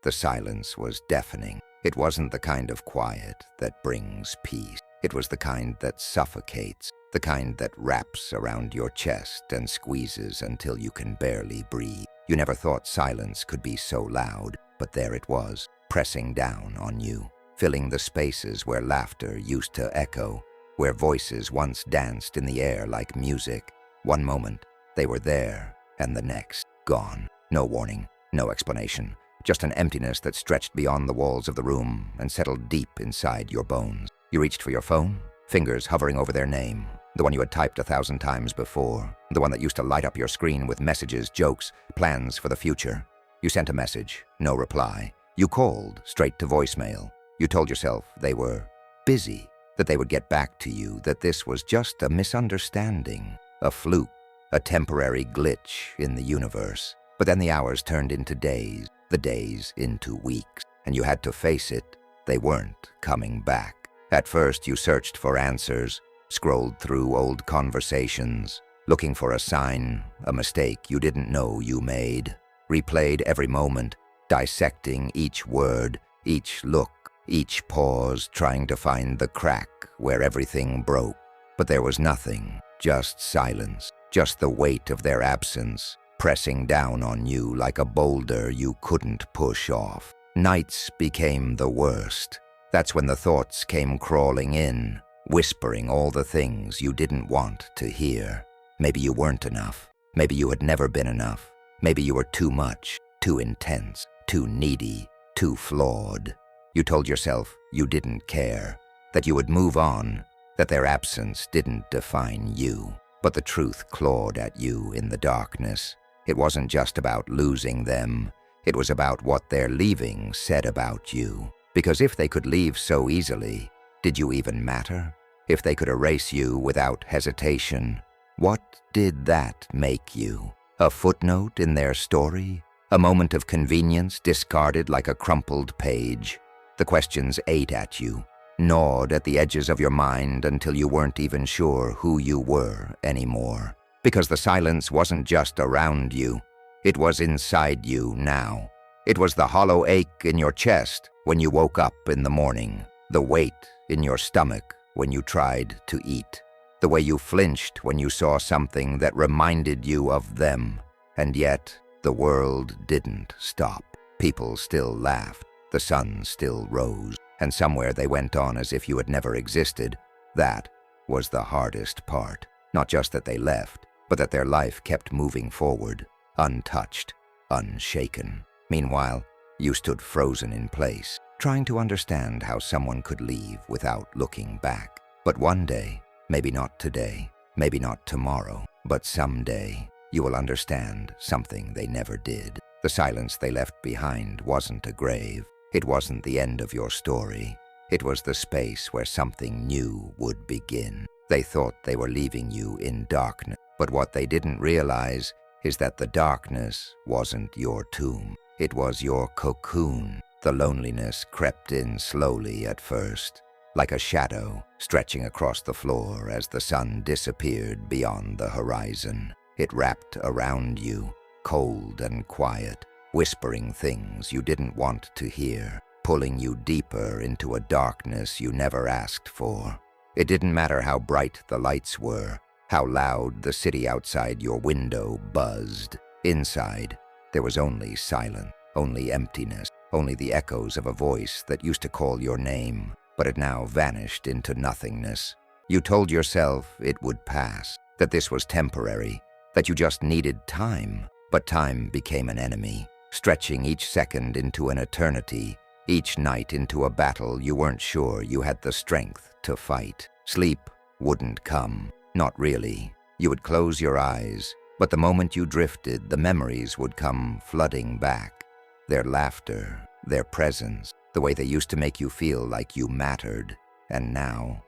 The silence was deafening. It wasn't the kind of quiet that brings peace. It was the kind that suffocates, the kind that wraps around your chest and squeezes until you can barely breathe. You never thought silence could be so loud, but there it was, pressing down on you, filling the spaces where laughter used to echo, where voices once danced in the air like music. One moment, they were there, and the next, gone. No warning, no explanation, just an emptiness that stretched beyond the walls of the room and settled deep inside your bones. You reached for your phone, fingers hovering over their name, the one you had typed 1,000 times before, the one that used to light up your screen with messages, jokes, plans for the future. You sent a message, no reply. You called straight to voicemail. You told yourself they were busy, that they would get back to you, that this was just a misunderstanding, a fluke, a temporary glitch in the universe. But then the hours turned into days, the days into weeks, and you had to face it. They weren't coming back. At first, you searched for answers, scrolled through old conversations, looking for a sign, a mistake you didn't know you made, replayed every moment, dissecting each word, each look, each pause, trying to find the crack where everything broke. But there was nothing, just silence, just the weight of their absence, pressing down on you like a boulder you couldn't push off. Nights became the worst. That's when the thoughts came crawling in, whispering all the things you didn't want to hear. Maybe you weren't enough. Maybe you had never been enough. Maybe you were too much, too intense, too needy, too flawed. You told yourself you didn't care, that you would move on, that their absence didn't define you. But the truth clawed at you in the darkness. It wasn't just about losing them. It was about what their leaving said about you. Because if they could leave so easily, did you even matter? If they could erase you without hesitation, what did that make you? A footnote in their story? A moment of convenience discarded like a crumpled page? The questions ate at you, gnawed at the edges of your mind until you weren't even sure who you were anymore. Because the silence wasn't just around you, it was inside you now. It was the hollow ache in your chest when you woke up in the morning, the weight in your stomach when you tried to eat, the way you flinched when you saw something that reminded you of them. And yet, the world didn't stop. People still laughed, the sun still rose, and somewhere they went on as if you had never existed. That was the hardest part. Not just that they left, but that their life kept moving forward, untouched, unshaken. Meanwhile, you stood frozen in place, trying to understand how someone could leave without looking back. But one day, maybe not today, maybe not tomorrow, but someday, you will understand something they never did. The silence they left behind wasn't a grave. It wasn't the end of your story. It was the space where something new would begin. They thought they were leaving you in darkness, but what they didn't realize is that the darkness wasn't your tomb. It was your cocoon. The loneliness crept in slowly at first, like a shadow stretching across the floor as the sun disappeared beyond the horizon. It wrapped around you, cold and quiet, whispering things you didn't want to hear, pulling you deeper into a darkness you never asked for. It didn't matter how bright the lights were, how loud the city outside your window buzzed. Inside, there was only silence, only emptiness, only the echoes of a voice that used to call your name, but had now vanished into nothingness. You told yourself it would pass, that this was temporary, that you just needed time. But time became an enemy, stretching each second into an eternity, each night into a battle you weren't sure you had the strength to fight. Sleep wouldn't come, not really. You would close your eyes, but the moment you drifted, the memories would come flooding back. Their laughter, their presence, the way they used to make you feel like you mattered. And now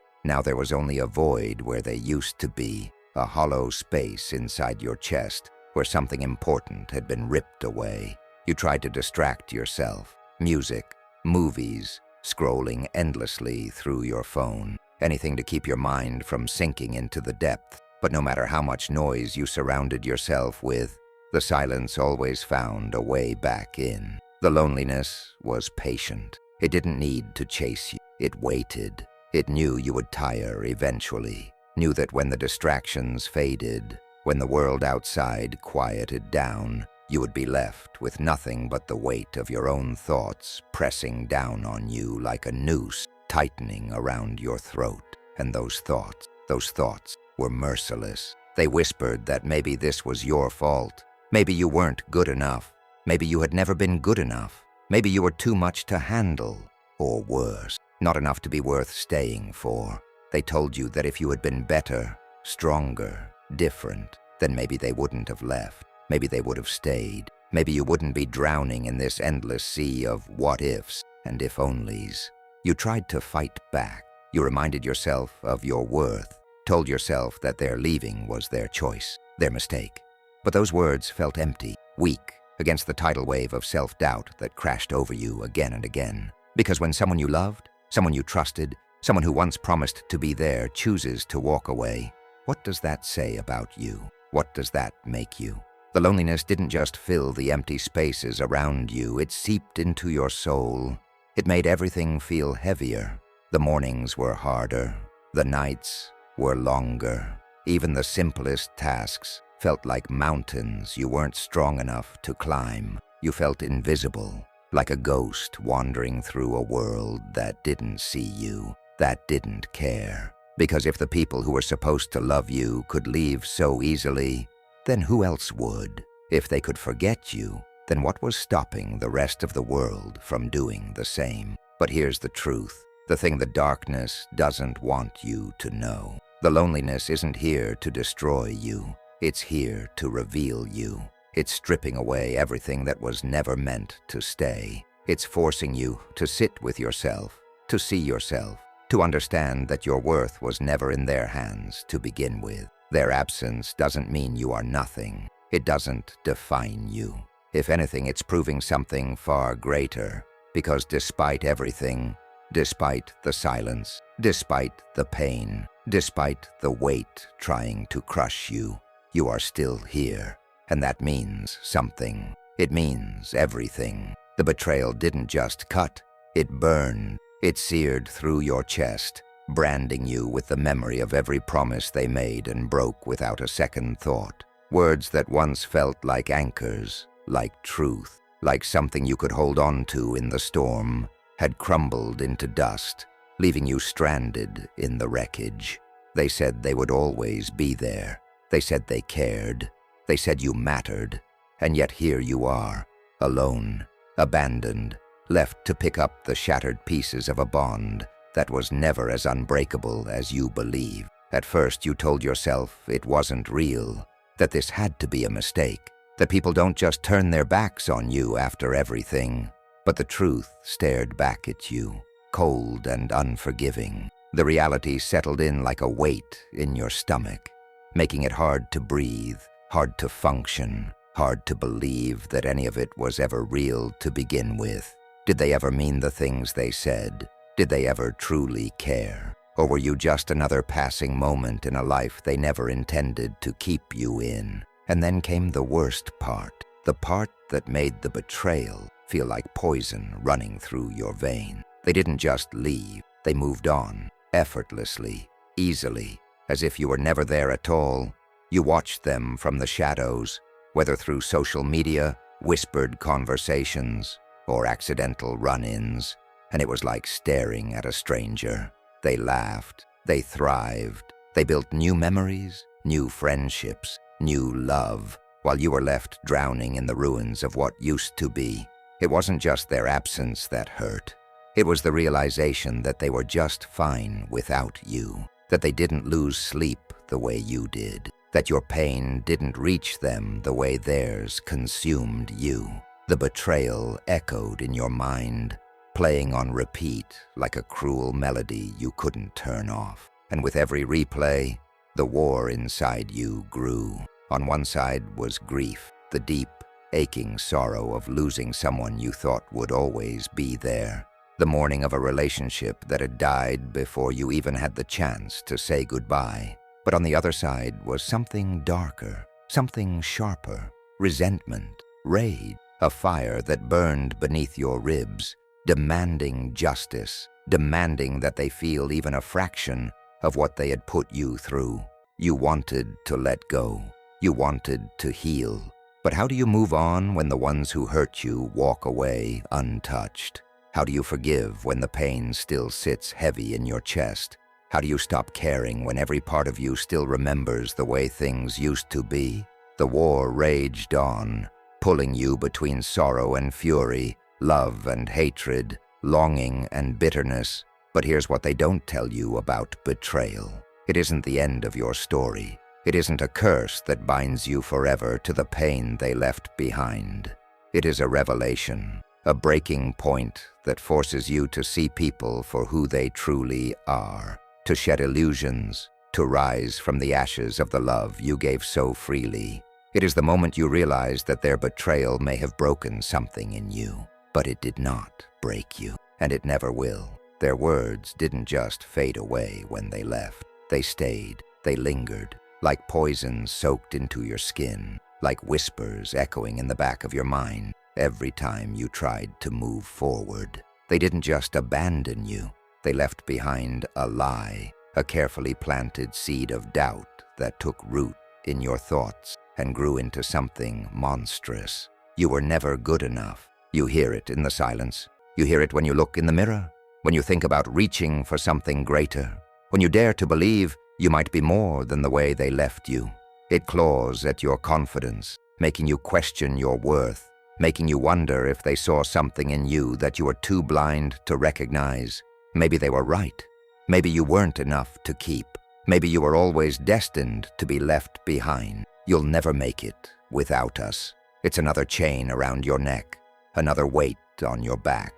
there was only a void where they used to be, a hollow space inside your chest where something important had been ripped away. You tried to distract yourself. Music, movies, scrolling endlessly through your phone. Anything to keep your mind from sinking into the depth. But no matter how much noise you surrounded yourself with, the silence always found a way back in. The loneliness was patient. It didn't need to chase you. It waited. It knew you would tire eventually, knew that when the distractions faded, when the world outside quieted down, you would be left with nothing but the weight of your own thoughts pressing down on you like a noose, tightening around your throat. And those thoughts were merciless. They whispered that maybe this was your fault. Maybe you weren't good enough. Maybe you had never been good enough. Maybe you were too much to handle. Or worse, not enough to be worth staying for. They told you that if you had been better, stronger, different, then maybe they wouldn't have left. Maybe they would have stayed. Maybe you wouldn't be drowning in this endless sea of what-ifs and if-onlys. You tried to fight back. You reminded yourself of your worth, told yourself that their leaving was their choice, their mistake. But those words felt empty, weak, against the tidal wave of self-doubt that crashed over you again and again. Because when someone you loved, someone you trusted, someone who once promised to be there chooses to walk away, what does that say about you? What does that make you? The loneliness didn't just fill the empty spaces around you, it seeped into your soul. It made everything feel heavier. The mornings were harder. The nights were longer. Even the simplest tasks felt like mountains you weren't strong enough to climb. You felt invisible, like a ghost wandering through a world that didn't see you, that didn't care. Because if the people who were supposed to love you could leave so easily, then who else would? If they could forget you, then what was stopping the rest of the world from doing the same? But here's the truth, the thing the darkness doesn't want you to know. The loneliness isn't here to destroy you. It's here to reveal you. It's stripping away everything that was never meant to stay. It's forcing you to sit with yourself, to see yourself, to understand that your worth was never in their hands to begin with. Their absence doesn't mean you are nothing. It doesn't define you. If anything, it's proving something far greater, because despite everything, despite the silence, despite the pain, despite the weight trying to crush you, you are still here. And that means something. It means everything. The betrayal didn't just cut, it burned. It seared through your chest, branding you with the memory of every promise they made and broke without a second thought. Words that once felt like anchors, like truth, like something you could hold on to in the storm, had crumbled into dust, leaving you stranded in the wreckage. They said they would always be there. They said they cared. They said you mattered. And yet here you are, alone, abandoned, left to pick up the shattered pieces of a bond that was never as unbreakable as you believed. At first you told yourself it wasn't real, that this had to be a mistake, that people don't just turn their backs on you after everything. But the truth stared back at you, cold and unforgiving. The reality settled in like a weight in your stomach, making it hard to breathe, hard to function, hard to believe that any of it was ever real to begin with. Did they ever mean the things they said? Did they ever truly care? Or were you just another passing moment in a life they never intended to keep you in? And then came the worst part, the part that made the betrayal feel like poison running through your vein. They didn't just leave, they moved on, effortlessly, easily, as if you were never there at all. You watched them from the shadows, whether through social media, whispered conversations, or accidental run-ins, and it was like staring at a stranger. They laughed, they thrived, they built new memories, new friendships, new love, while you were left drowning in the ruins of what used to be. It wasn't just their absence that hurt. It was the realization that they were just fine without you, that they didn't lose sleep the way you did, that your pain didn't reach them the way theirs consumed you. The betrayal echoed in your mind, playing on repeat like a cruel melody you couldn't turn off. And with every replay, the war inside you grew. On one side was grief, the deep, aching sorrow of losing someone you thought would always be there. The mourning of a relationship that had died before you even had the chance to say goodbye. But on the other side was something darker, something sharper, resentment, rage. a fire that burned beneath your ribs, demanding justice, demanding that they feel even a fraction of what they had put you through. You wanted to let go. You wanted to heal. But how do you move on when the ones who hurt you walk away untouched? How do you forgive when the pain still sits heavy in your chest? How do you stop caring when every part of you still remembers the way things used to be? The war raged on, pulling you between sorrow and fury, love and hatred, longing and bitterness. But here's what they don't tell you about betrayal. It isn't the end of your story. It isn't a curse that binds you forever to the pain they left behind. It is a revelation, a breaking point that forces you to see people for who they truly are, to shed illusions, to rise from the ashes of the love you gave so freely. It is the moment you realize that their betrayal may have broken something in you, but it did not break you, and it never will. Their words didn't just fade away when they left. They stayed, they lingered, like poison soaked into your skin, like whispers echoing in the back of your mind every time you tried to move forward. They didn't just abandon you. They left behind a lie, a carefully planted seed of doubt that took root in your thoughts and grew into something monstrous. You were never good enough. You hear it in the silence. You hear it when you look in the mirror, when you think about reaching for something greater, when you dare to believe you might be more than the way they left you. It claws at your confidence, making you question your worth, making you wonder if they saw something in you that you were too blind to recognize. Maybe they were right. Maybe you weren't enough to keep. Maybe you were always destined to be left behind. You'll never make it without us. It's another chain around your neck, another weight on your back.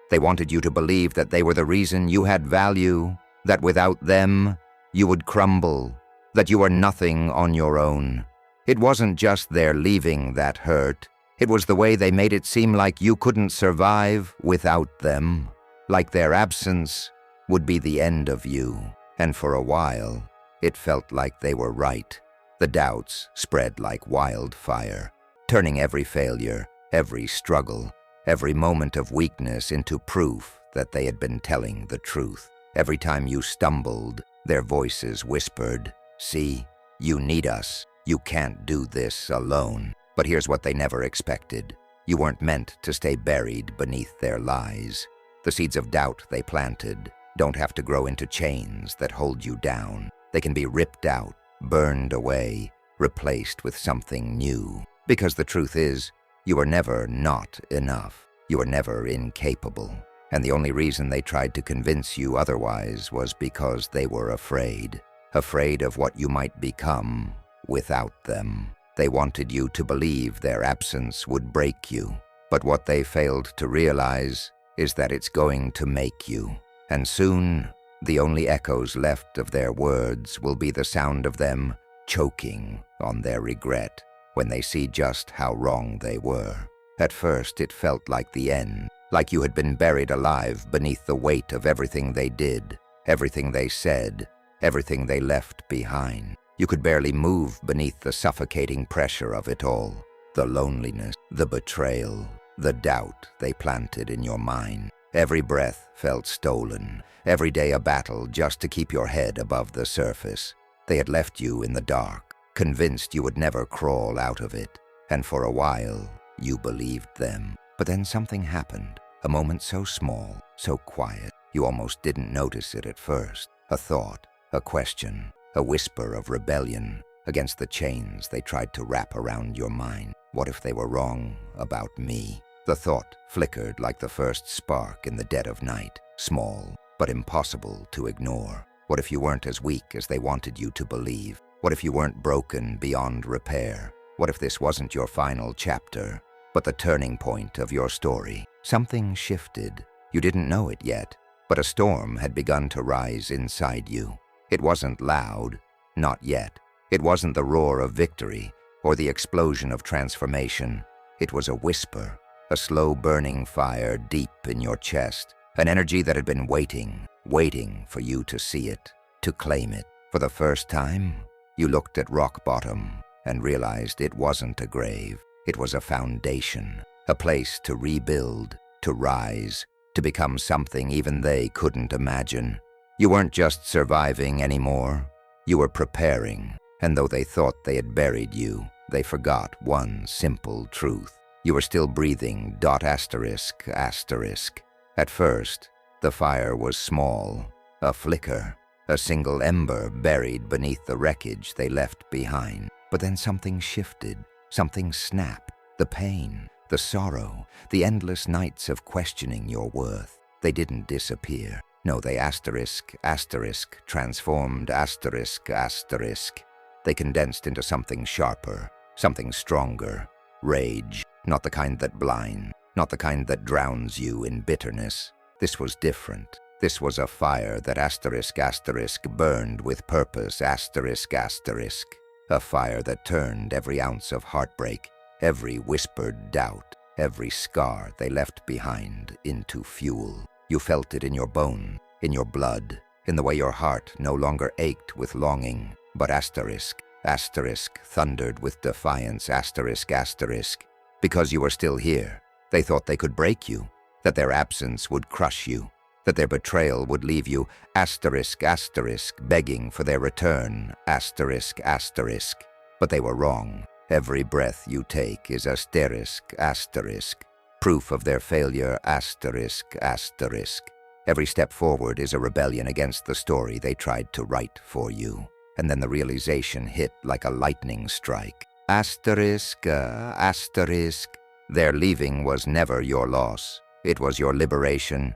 They wanted you to believe that they were the reason you had value, that without them, you would crumble, that you were nothing on your own. It wasn't just their leaving that hurt. It was the way they made it seem like you couldn't survive without them, like their absence would be the end of you. And for a while, it felt like they were right. The doubts spread like wildfire, turning every failure, every struggle, every moment of weakness into proof that they had been telling the truth. Every time you stumbled, their voices whispered, "See, you need us. You can't do this alone." But here's what they never expected. You weren't meant to stay buried beneath their lies. The seeds of doubt they planted don't have to grow into chains that hold you down. They can be ripped out, burned away, replaced with something new. Because the truth is, you were never not enough. You were never incapable. And the only reason they tried to convince you otherwise was because they were afraid. Afraid of what you might become without them. They wanted you to believe their absence would break you. But what they failed to realize is that it's going to make you. And soon, the only echoes left of their words will be the sound of them choking on their regret when they see just how wrong they were. At first, it felt like the end, like you had been buried alive beneath the weight of everything they did, everything they said, everything they left behind. You could barely move beneath the suffocating pressure of it all. The loneliness, the betrayal, the doubt they planted in your mind. Every breath felt stolen, every day a battle just to keep your head above the surface. They had left you in the dark, convinced you would never crawl out of it. And for a while, you believed them. But then something happened, a moment so small, so quiet, you almost didn't notice it at first. A thought, a question, a whisper of rebellion against the chains they tried to wrap around your mind. What if they were wrong about me? The thought flickered like the first spark in the dead of night, small but impossible to ignore. What if you weren't as weak as they wanted you to believe? What if you weren't broken beyond repair? What if this wasn't your final chapter, but the turning point of your story? Something shifted. You didn't know it yet, but a storm had begun to rise inside you. It wasn't loud, not yet. It wasn't the roar of victory or the explosion of transformation. It was a whisper, a slow burning fire deep in your chest, an energy that had been waiting for you to see it, to claim it. For the first time, you looked at rock bottom and realized it wasn't a grave. It was a foundation a place to rebuild, to rise, to become something even they couldn't imagine. You weren't just surviving anymore, you were preparing, and though they thought they had buried you, they forgot one simple truth. You were still breathing. Asterisk, asterisk. At first, the fire was small, a flicker, a single ember buried beneath the wreckage they left behind. But then something shifted, something snapped. The pain, the sorrow, the endless nights of questioning your worth. They didn't disappear. No, they asterisk, asterisk, transformed asterisk, asterisk. They condensed into something sharper, something stronger. Rage, not the kind that blinds, not the kind that drowns you in bitterness. This was different. This was a fire that asterisk, asterisk, burned with purpose, asterisk, asterisk. A fire that turned every ounce of heartbreak, every whispered doubt, every scar they left behind into fuel. You felt it in your bone, in your blood, in the way your heart no longer ached with longing, but asterisk, asterisk, thundered with defiance, asterisk, asterisk. Because you were still here, they thought they could break you, that their absence would crush you, that their betrayal would leave you, asterisk, asterisk, begging for their return, asterisk, asterisk. But they were wrong. Every breath you take is asterisk, asterisk. Proof of their failure, asterisk, asterisk. Every step forward is a rebellion against the story they tried to write for you. And then the realization hit like a lightning strike. Asterisk, asterisk. Their leaving was never your loss. It was your liberation.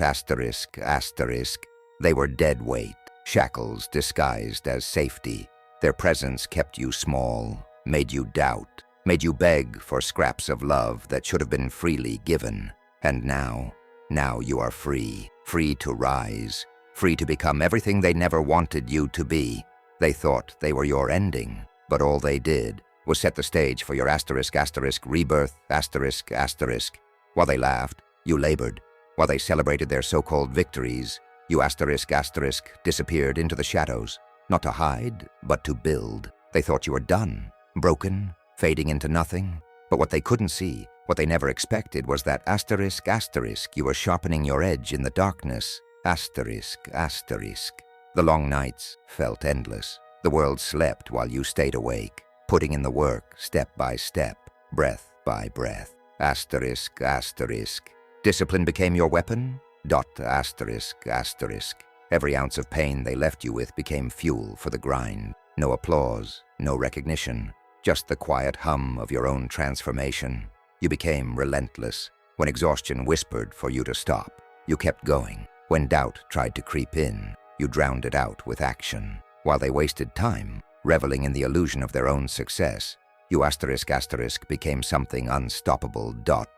Asterisk, asterisk. They were dead weight, shackles disguised as safety. Their presence kept you small, made you doubt, made you beg for scraps of love that should have been freely given. And now you are free, free to rise, free to become everything they never wanted you to be. They thought they were your ending, but all they did was set the stage for your asterisk, asterisk, rebirth, asterisk, asterisk. While they laughed, you labored. While they celebrated their so-called victories, you asterisk, asterisk, disappeared into the shadows, not to hide, but to build. They thought you were done, broken, fading into nothing. But what they couldn't see, what they never expected, was that asterisk, asterisk, you were sharpening your edge in the darkness, asterisk, asterisk. The long nights felt endless. The world slept while you stayed awake, putting in the work step by step, breath by breath. Asterisk, asterisk. Discipline became your weapon? Asterisk, asterisk. Every ounce of pain they left you with became fuel for the grind. No applause, no recognition, just the quiet hum of your own transformation. You became relentless. When exhaustion whispered for you to stop, you kept going. When doubt tried to creep in, you drowned it out with action. While they wasted time, reveling in the illusion of their own success, you asterisk, asterisk, became something unstoppable.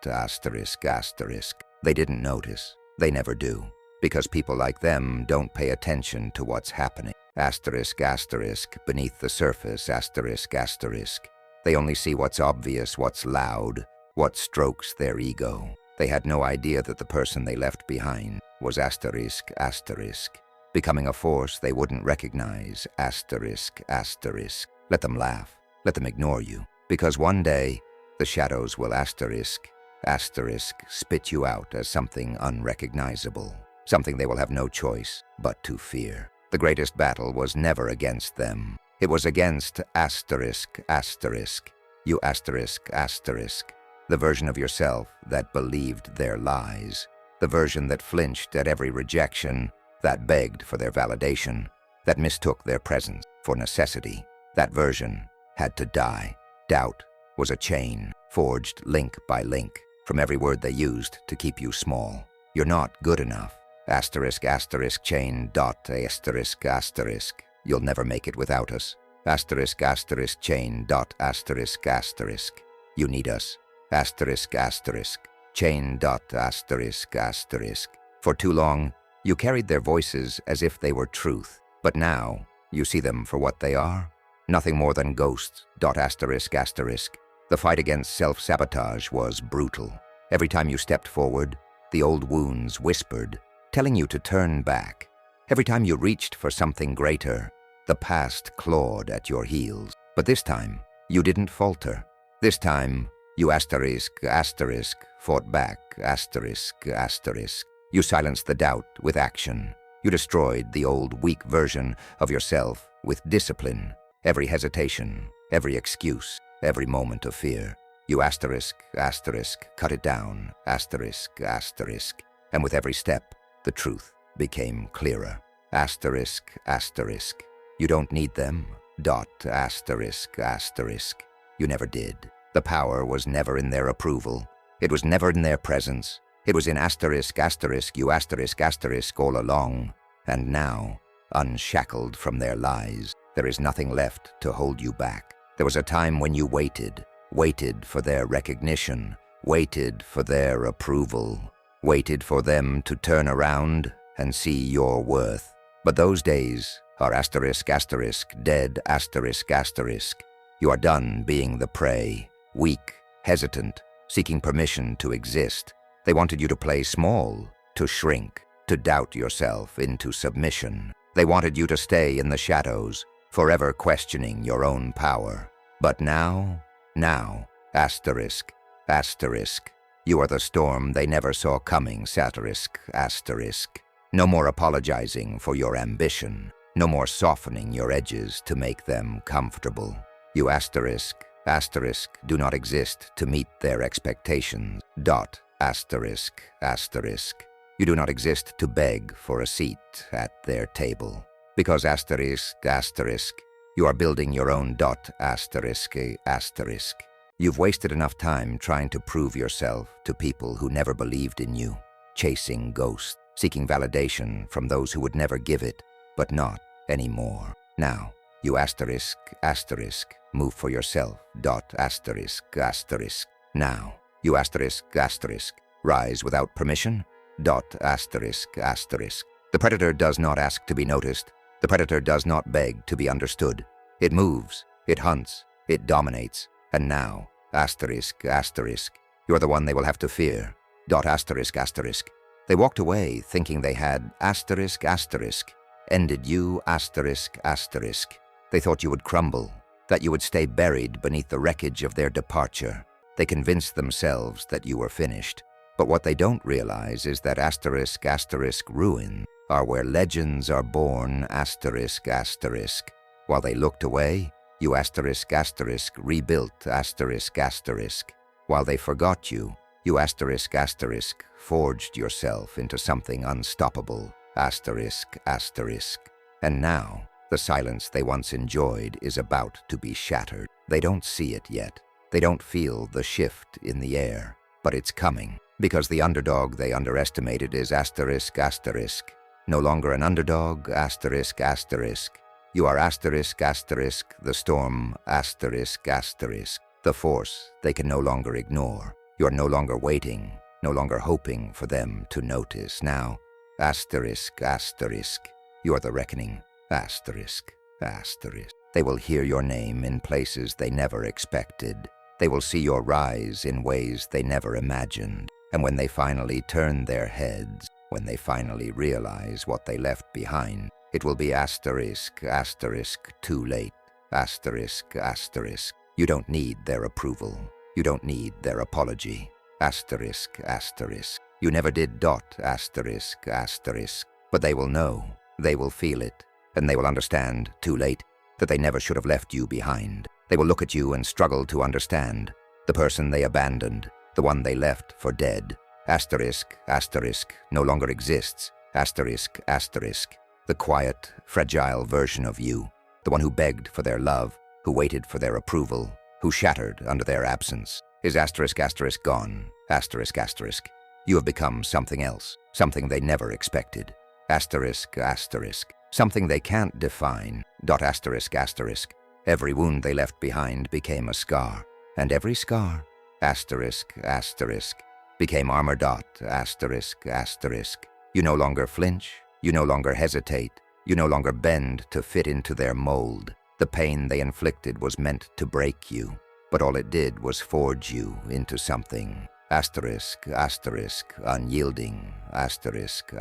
Asterisk, asterisk. They didn't notice. They never do. Because people like them don't pay attention to what's happening. Asterisk, asterisk, beneath the surface, asterisk, asterisk. They only see what's obvious, what's loud, what strokes their ego. They had no idea that the person they left behind was asterisk, asterisk. Becoming a force they wouldn't recognize, asterisk, asterisk. Let them laugh. Let them ignore you, because one day, the shadows will asterisk, asterisk, spit you out as something unrecognizable, something they will have no choice but to fear. The greatest battle was never against them. It was against asterisk, asterisk, you asterisk, asterisk, the version of yourself that believed their lies, the version that flinched at every rejection, that begged for their validation, that mistook their presence for necessity. That version had to die. Doubt was a chain, forged link by link, from every word they used to keep you small. You're not good enough. Asterisk, asterisk, chain, asterisk, asterisk. You'll never make it without us. Asterisk, asterisk, chain, asterisk, asterisk. You need us. Asterisk, asterisk, chain, asterisk, asterisk. For too long, you carried their voices as if they were truth, but now you see them for what they are. Nothing more than ghosts, asterisk, asterisk. The fight against self-sabotage was brutal. Every time you stepped forward, the old wounds whispered, telling you to turn back. Every time you reached for something greater, the past clawed at your heels. But this time, you didn't falter. This time, You asterisk, fought back, asterisk. You silenced the doubt with action. You destroyed the old weak version of yourself with discipline. Every hesitation, every excuse, every moment of fear. You asterisk, cut it down, asterisk. And with every step, the truth became clearer. Asterisk. You don't need them. Asterisk. You never did. The power was never in their approval. It was never in their presence. It was in asterisk, you asterisk all along. And now, unshackled from their lies, there is nothing left to hold you back. There was a time when you waited for their recognition, waited for their approval, waited for them to turn around and see your worth. But those days are asterisk, dead, asterisk. You are done being the prey, weak, hesitant, seeking permission to exist. They wanted you to play small, to shrink, to doubt yourself into submission. They wanted you to stay in the shadows, forever questioning your own power. But now, asterisk. You are the storm they never saw coming, asterisk. No more apologizing for your ambition. No more softening your edges to make them comfortable. You asterisk, do not exist to meet their expectations. Asterisk. You do not exist to beg for a seat at their table. Because asterisk, you are building your own asterisk. You've wasted enough time trying to prove yourself to people who never believed in you, chasing ghosts, seeking validation from those who would never give it, but not anymore. Now, you asterisk, move for yourself. Asterisk. Now, you asterisk, rise without permission. Asterisk. The predator does not ask to be noticed. The predator does not beg to be understood. It moves, it hunts, it dominates. And now, asterisk. You're the one they will have to fear. Asterisk. They walked away thinking they had asterisk. Ended you asterisk. They thought you would crumble, that you would stay buried beneath the wreckage of their departure. They convinced themselves that you were finished. But what they don't realize is that asterisk ruin are where legends are born, asterisk. While they looked away, you asterisk rebuilt, asterisk. While they forgot you asterisk forged yourself into something unstoppable, asterisk. And now, the silence they once enjoyed is about to be shattered. They don't see it yet. They don't feel the shift in the air, but it's coming. Because the underdog they underestimated is asterisk. No longer an underdog, asterisk. You are asterisk, the storm, asterisk. The force they can no longer ignore. You are no longer waiting, no longer hoping for them to notice. Now, asterisk. You are the reckoning, asterisk. They will hear your name in places they never expected. They will see your rise in ways they never imagined. And when they finally turn their heads, when they finally realize what they left behind, it will be asterisk, too late, asterisk. You don't need their approval. You don't need their apology, asterisk. You never did asterisk. But they will know, they will feel it, and they will understand, too late, that they never should have left you behind. They will look at you and struggle to understand the person they abandoned, the one they left for dead. Asterisk, no longer exists, asterisk. The quiet, fragile version of you, the one who begged for their love, who waited for their approval, who shattered under their absence, is asterisk gone, asterisk. You have become something else, something they never expected. Asterisk, something they can't define, asterisk. Every wound they left behind became a scar, and every scar, asterisk, became armor. Asterisk. You no longer flinch, you no longer hesitate, you no longer bend to fit into their mold. The pain they inflicted was meant to break you, but all it did was forge you into something. Asterisk, unyielding, asterisk.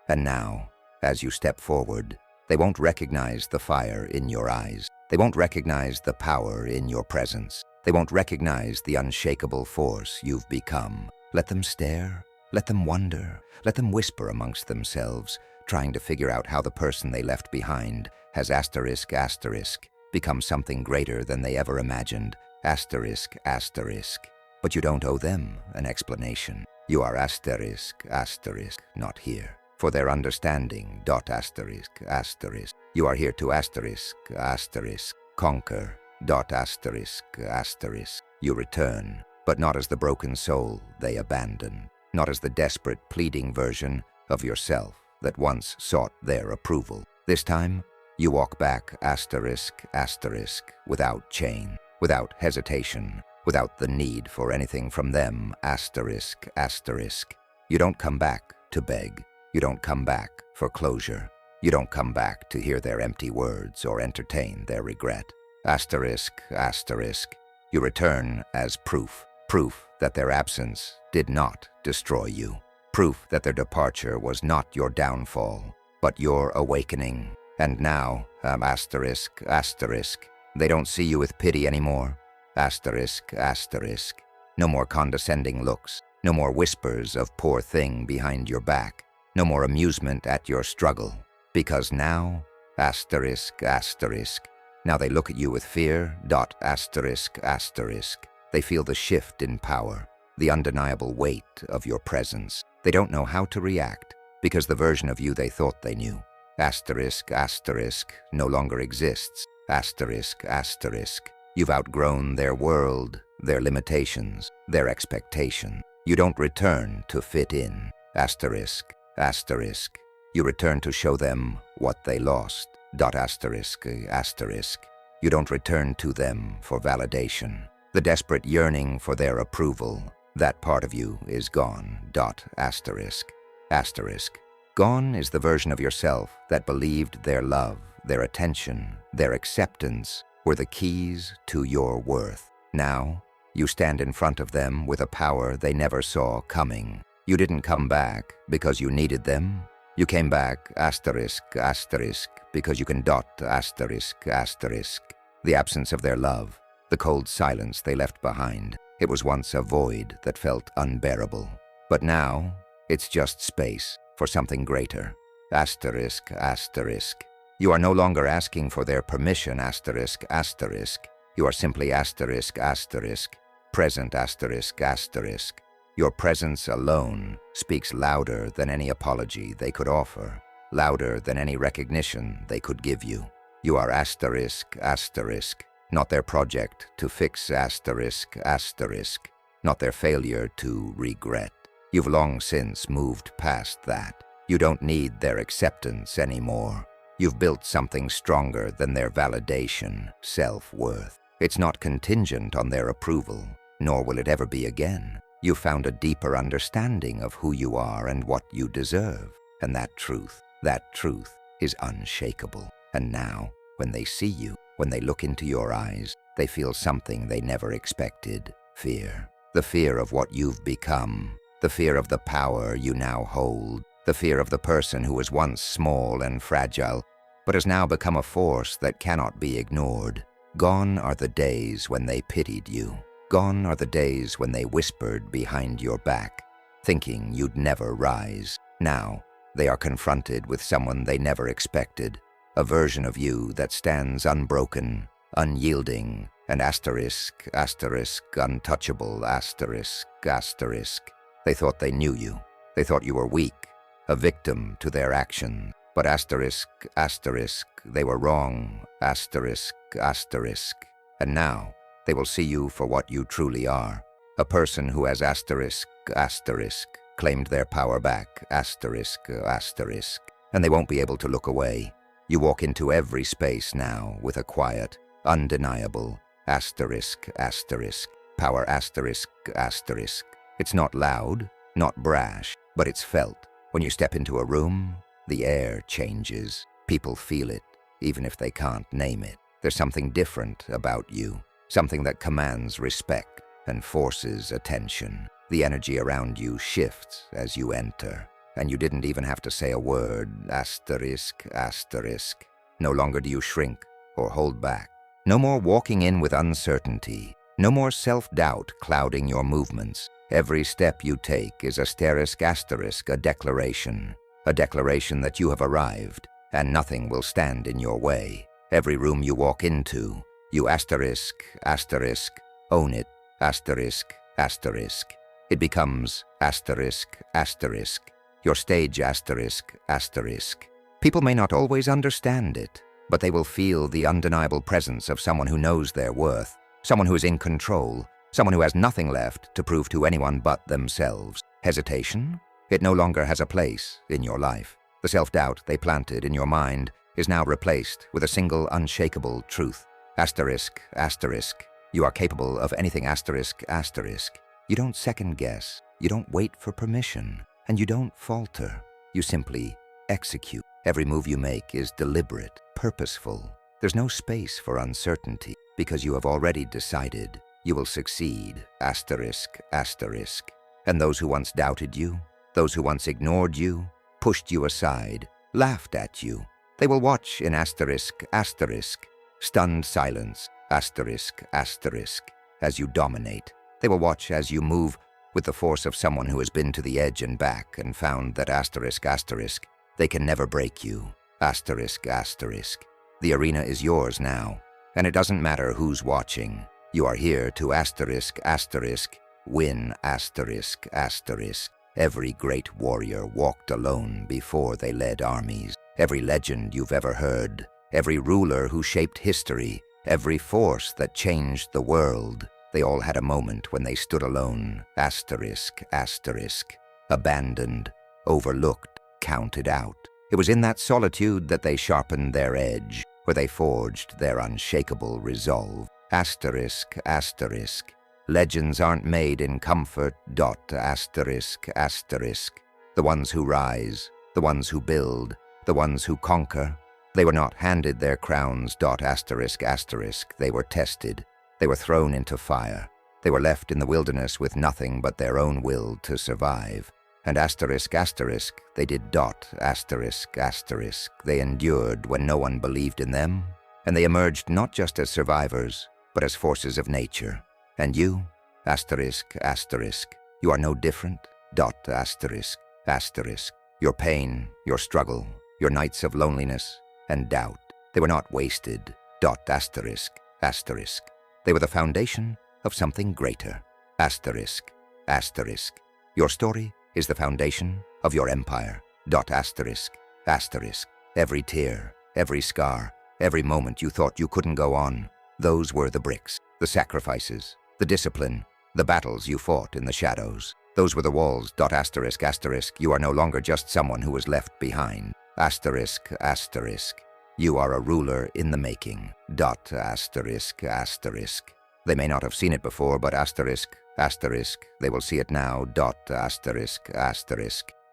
And now, as you step forward, they won't recognize the fire in your eyes. They won't recognize the power in your presence. They won't recognize the unshakable force you've become. Let them stare, let them wonder, let them whisper amongst themselves, trying to figure out how the person they left behind has asterisk, asterisk, become something greater than they ever imagined, asterisk, asterisk. But you don't owe them an explanation. You are asterisk, asterisk, not here. For their understanding, dot asterisk, asterisk. You are here to asterisk, asterisk, conquer, dot asterisk, asterisk. You return, but not as the broken soul they abandoned, not as the desperate, pleading version of yourself that once sought their approval. This time, you walk back asterisk, asterisk, without chain, without hesitation, without the need for anything from them, asterisk, asterisk. You don't come back to beg. You don't come back for closure. You don't come back to hear their empty words or entertain their regret. Asterisk, asterisk. You return as proof. Proof that their absence did not destroy you. Proof that their departure was not your downfall, but your awakening. And now, asterisk, asterisk. They don't see you with pity anymore. Asterisk, asterisk. No more condescending looks. No more whispers of poor thing behind your back. No more amusement at your struggle. Because now, asterisk, asterisk. Now they look at you with fear, dot asterisk, asterisk. They feel the shift in power, the undeniable weight of your presence. They don't know how to react, because the version of you they thought they knew, asterisk, asterisk, no longer exists, asterisk, asterisk. You've outgrown their world, their limitations, their expectation. You don't return to fit in, asterisk, asterisk. You return to show them what they lost, dot asterisk, asterisk. You don't return to them for validation. The desperate yearning for their approval, that part of you is gone, dot asterisk, asterisk. Gone is the version of yourself that believed their love, their attention, their acceptance were the keys to your worth. Now, you stand in front of them with a power they never saw coming. You didn't come back because you needed them. You came back, asterisk, asterisk, because you can dot asterisk, asterisk. The absence of their love, the cold silence they left behind. It was once a void that felt unbearable. But now, it's just space for something greater. Asterisk, asterisk. You are no longer asking for their permission, asterisk, asterisk. You are simply asterisk, asterisk. Present, asterisk, asterisk. Your presence alone speaks louder than any apology they could offer, louder than any recognition they could give you. You are asterisk, asterisk. Not their project to fix asterisk, asterisk, not their failure to regret. You've long since moved past that. You don't need their acceptance anymore. You've built something stronger than their validation, self-worth. It's not contingent on their approval, nor will it ever be again. You found a deeper understanding of who you are and what you deserve, and that truth is unshakable. And now, when they see you, when they look into your eyes, they feel something they never expected, fear. The fear of what you've become, the fear of the power you now hold, the fear of the person who was once small and fragile, but has now become a force that cannot be ignored. Gone are the days when they pitied you. Gone are the days when they whispered behind your back, thinking you'd never rise. Now, they are confronted with someone they never expected, a version of you that stands unbroken, unyielding, and asterisk, asterisk, untouchable, asterisk, asterisk. They thought they knew you. They thought you were weak, a victim to their action. But asterisk, asterisk, they were wrong, asterisk, asterisk. And now, they will see you for what you truly are, a person who has asterisk, asterisk, claimed their power back, asterisk, asterisk, and they won't be able to look away. You walk into every space now with a quiet, undeniable, asterisk, asterisk, power, asterisk, asterisk. It's not loud, not brash, but it's felt. When you step into a room, the air changes. People feel it, even if they can't name it. There's something different about you, something that commands respect and forces attention. The energy around you shifts as you enter, and you didn't even have to say a word, asterisk, asterisk. No longer do you shrink or hold back. No more walking in with uncertainty. No more self-doubt clouding your movements. Every step you take is a ***, a declaration that you have arrived, and nothing will stand in your way. Every room you walk into, you ***, own it, ***. It becomes ***, your stage ***. People may not always understand it, but they will feel the undeniable presence of someone who knows their worth, someone who is in control, someone who has nothing left to prove to anyone but themselves. Hesitation? It no longer has a place in your life. The self-doubt they planted in your mind is now replaced with a single unshakable truth. ***, you are capable of anything ***. You don't second-guess, you don't wait for permission, and you don't falter. You simply execute. Every move you make is deliberate, purposeful. There's no space for uncertainty, because you have already decided you will succeed, ***. And those who once doubted you, those who once ignored you, pushed you aside, laughed at you, they will watch in ***, stunned silence, ***, as you dominate. They will watch as you move with the force of someone who has been to the edge and back and found that ***, they can never break you, ***. The arena is yours now, and it doesn't matter who's watching. You are here to win ***. Every great warrior walked alone before they led armies. Every legend you've ever heard, every ruler who shaped history, every force that changed the world, they all had a moment when they stood alone, ***. Abandoned, overlooked, counted out. It was in that solitude that they sharpened their edge, where they forged their unshakable resolve. ***. Legends aren't made in comfort, ***. The ones who rise, the ones who build, the ones who conquer, they were not handed their crowns, ***. They were tested. They were thrown into fire. They were left in the wilderness with nothing but their own will to survive. And ***, they did ***. They endured when no one believed in them, and they emerged not just as survivors, but as forces of nature. And you, ***, you are no different, ***. Your pain, your struggle, your nights of loneliness and doubt, they were not wasted, ***. They were the foundation of something greater, ***. Your story is the foundation of your empire, ***. Every tear, every scar, every moment you thought you couldn't go on, those were the bricks, the sacrifices, the discipline, the battles you fought in the shadows. Those were the walls, ***. You are no longer just someone who was left behind, ***. You are a ruler in the making, ***. They may not have seen it before, but ***, they will see it now, ***.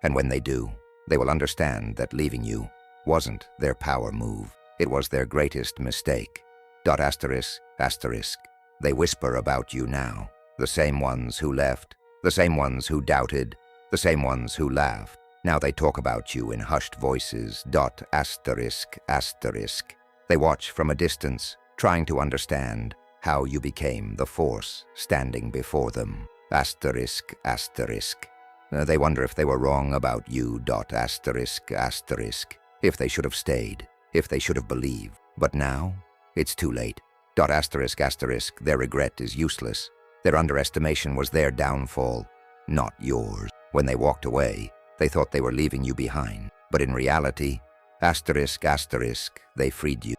And when they do, they will understand that leaving you wasn't their power move. It was their greatest mistake, ***. They whisper about you now, the same ones who left, the same ones who doubted, the same ones who laughed. Now they talk about you in hushed voices, ***. They watch from a distance, trying to understand how you became the force standing before them, ***. They wonder if they were wrong about you, ***. If they should have stayed, if they should have believed. But now, it's too late, ***. Their regret is useless. Their underestimation was their downfall, not yours. When they walked away, they thought they were leaving you behind. But in reality, ***, they freed you.